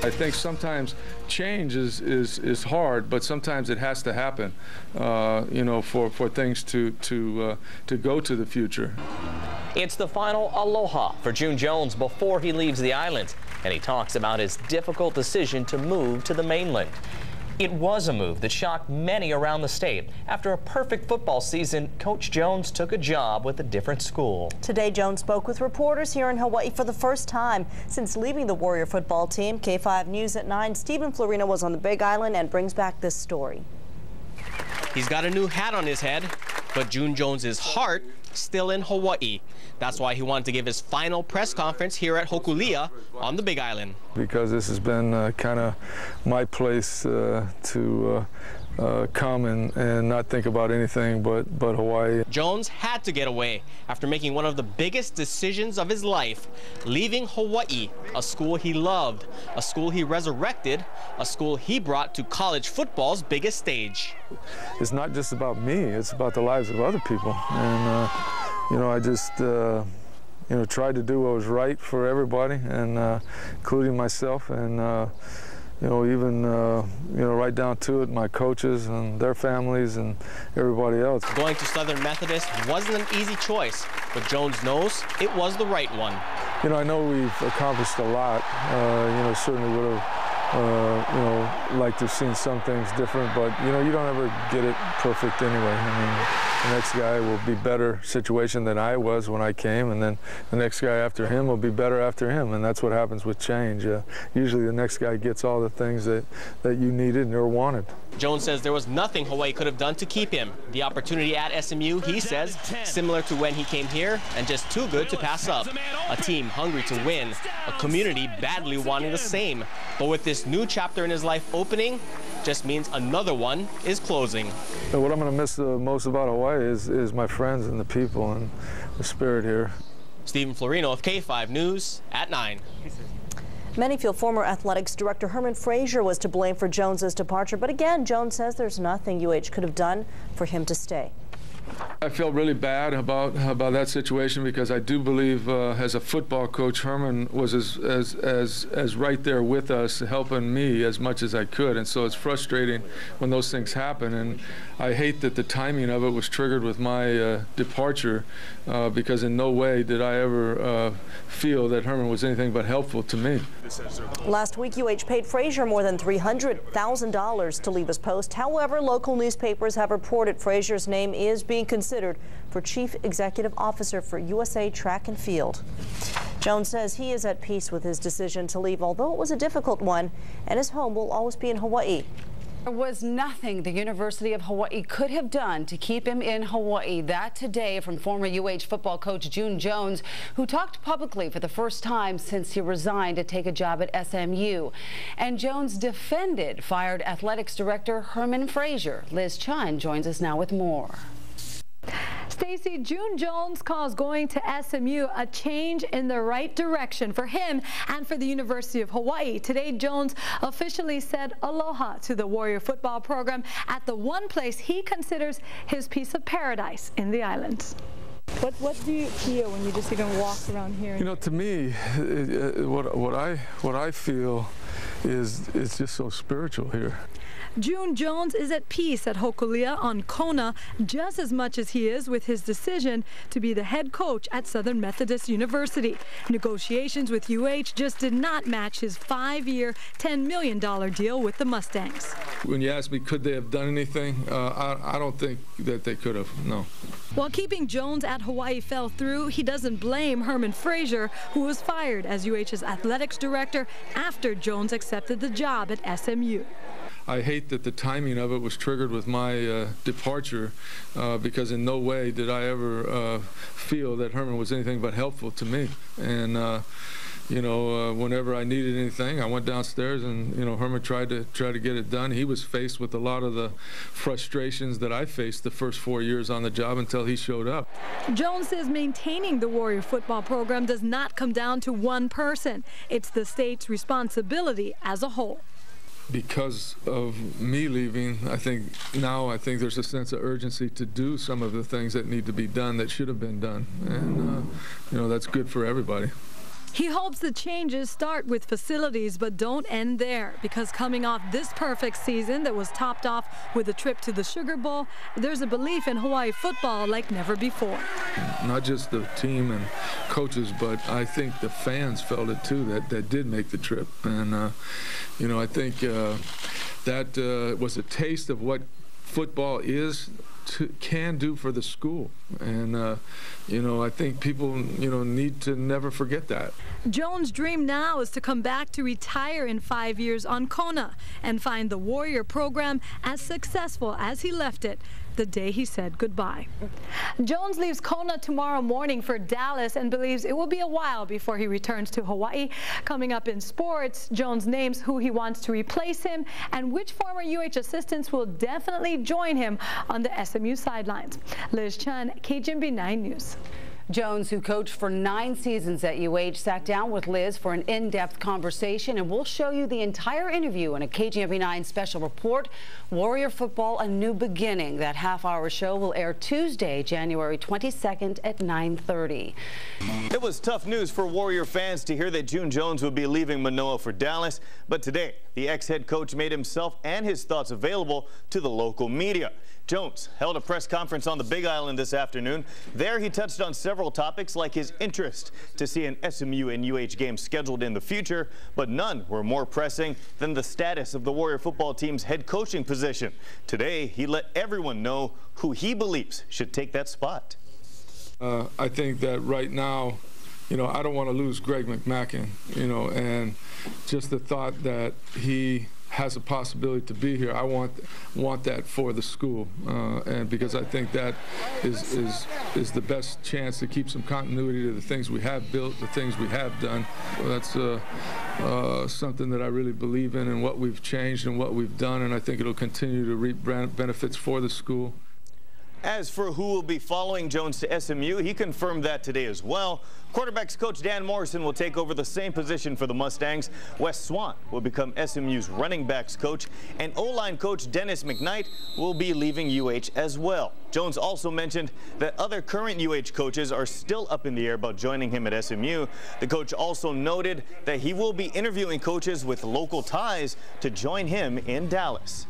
I think sometimes change is hard, but sometimes it has to happen, you know, for things to go to the future. It's the final aloha for June Jones before he leaves the island, and he talks about his difficult decision to move to the mainland. It was a move that shocked many around the state. After a perfect football season, Coach Jones took a job with a different school. Today, Jones spoke with reporters here in Hawaii for the first time since leaving the Warrior football team. K5 News at 9, Stephen Florino was on the Big Island and brings back this story. He's got a new hat on his head, but June Jones's heart still in Hawaii. That's why he wanted to give his final press conference here at Hokulia on the Big Island. Because this has been kind of my place to come and not think about anything but Hawaii. Jones had to get away after making one of the biggest decisions of his life, leaving Hawaii, a school he loved, a school he resurrected, a school he brought to college football's biggest stage. It's not just about me, it's about the lives of other people. And you know, I just you know, tried to do what was right for everybody, and including myself, and you know, even you know, right down to it, my coaches and their families and everybody else. Going to Southern Methodist wasn't an easy choice, but Jones knows it was the right one. You know, I know we've accomplished a lot. You know, certainly would have you know, liked to have seen some things different, but you know, you don't ever get it perfect anyway. I mean, the next guy will be better situation than I was when I came, and then the next guy after him will be better after him, and that's what happens with change. Usually the next guy gets all the things that you needed or wanted. Jones says there was nothing Hawaii could have done to keep him. The opportunity at SMU, he says, similar to when he came here, and just too good to pass up. A team hungry to win, a community badly wanting the same. But with this new chapter in his life opening, just means another one is closing. So what I'm going to miss the most about Hawaii is my friends and the people and the spirit here. Stephen Florino of K5 News at 9. Many feel former athletics director Herman Frazier was to blame for Jones's departure, but again, Jones says there's nothing UH could have done for him to stay. I felt really bad about that situation, because I do believe as a football coach, Herman was as right there with us, helping me as much as I could, and so it's frustrating when those things happen, and I hate that the timing of it was triggered with my departure, because in no way did I ever feel that Herman was anything but helpful to me. Last week, UH paid Frazier more than $300,000 to leave his post. However, local newspapers have reported Frazier's name is being considered for Chief Executive Officer for USA Track and Field. Jones says he is at peace with his decision to leave, although it was a difficult one, and his home will always be in Hawaii. There was nothing the University of Hawaii could have done to keep him in Hawaii. That today from former UH football coach June Jones, who talked publicly for the first time since he resigned to take a job at SMU. And Jones defended fired athletics director Herman Frazier. Liz Chun joins us now with more. Stacy, June Jones calls going to SMU a change in the right direction for him and for the University of Hawaii. Today, Jones officially said aloha to the Warrior football program at the one place he considers his piece of paradise in the islands. What do you feel when you just even walk around here? You know, to me, what I feel is it's just so spiritual here. June Jones is at peace at Hokulia on Kona just as much as he is with his decision to be the head coach at Southern Methodist University. Negotiations with UH just did not match his 5-year, $10 million deal with the Mustangs. When you ask me, could they have done anything, I don't think that they could have, no. While keeping Jones at Hawaii fell through, he doesn't blame Herman Frazier, who was fired as UH's athletics director after Jones accepted the job at SMU. I hate that the timing of it was triggered with my departure, because in no way did I ever feel that Herman was anything but helpful to me. And you know, whenever I needed anything, I went downstairs, and you know, Herman tried to get it done. He was faced with a lot of the frustrations that I faced the first 4 years on the job until he showed up. Jones says maintaining the Warrior football program does not come down to one person. It's the state's responsibility as a whole. Because of me leaving, I think there's a sense of urgency to do some of the things that need to be done that should have been done, and you know, that's good for everybody. He hopes the changes start with facilities but don't end there, because coming off this perfect season that was topped off with a trip to the Sugar Bowl, there's a belief in Hawaii football like never before. Not just the team and coaches, but I think the fans felt it too, that did make the trip. And, you know, I think that was a taste of what football can do for the school. And, you know, I think people, you know, need to never forget that. Jones' dream now is to come back to retire in 5 years on Kona and find the Warrior program as successful as he left it the day he said goodbye. Jones leaves Kona tomorrow morning for Dallas and believes it will be a while before he returns to Hawaii. Coming up in sports, Jones names who he wants to replace him and which former UH assistants will definitely join him on the SMU sidelines. Liz Chun, KGMB 9 News. Jones, who coached for 9 seasons at UH, sat down with Liz for an in-depth conversation, and we'll show you the entire interview in a KGMB 9 special report, Warrior Football, A New Beginning. That half-hour show will air Tuesday, January 22nd at 9:30. It was tough news for Warrior fans to hear that June Jones would be leaving Manoa for Dallas, but today, the ex-head coach made himself and his thoughts available to the local media. Jones held a press conference on the Big Island this afternoon. There he touched on several topics like his interest to see an SMU and UH game scheduled in the future, but none were more pressing than the status of the Warrior football team's head coaching position. Today, he let everyone know who he believes should take that spot. I think that right now, you know, I don't want to lose Greg McMackin, you know, and just the thought that he has a possibility to be here, I want that for the school, and because I think that is the best chance to keep some continuity to the things we have built, the things we have done. That's something that I really believe in, and what we've changed and what we've done, and I think it'll continue to reap benefits for the school. As for who will be following Jones to SMU, he confirmed that today as well. Quarterbacks coach Dan Morrison will take over the same position for the Mustangs. Wes Swan will become SMU's running backs coach, and O-line coach Dennis McKnight will be leaving UH as well. Jones also mentioned that other current UH coaches are still up in the air about joining him at SMU. The coach also noted that he will be interviewing coaches with local ties to join him in Dallas.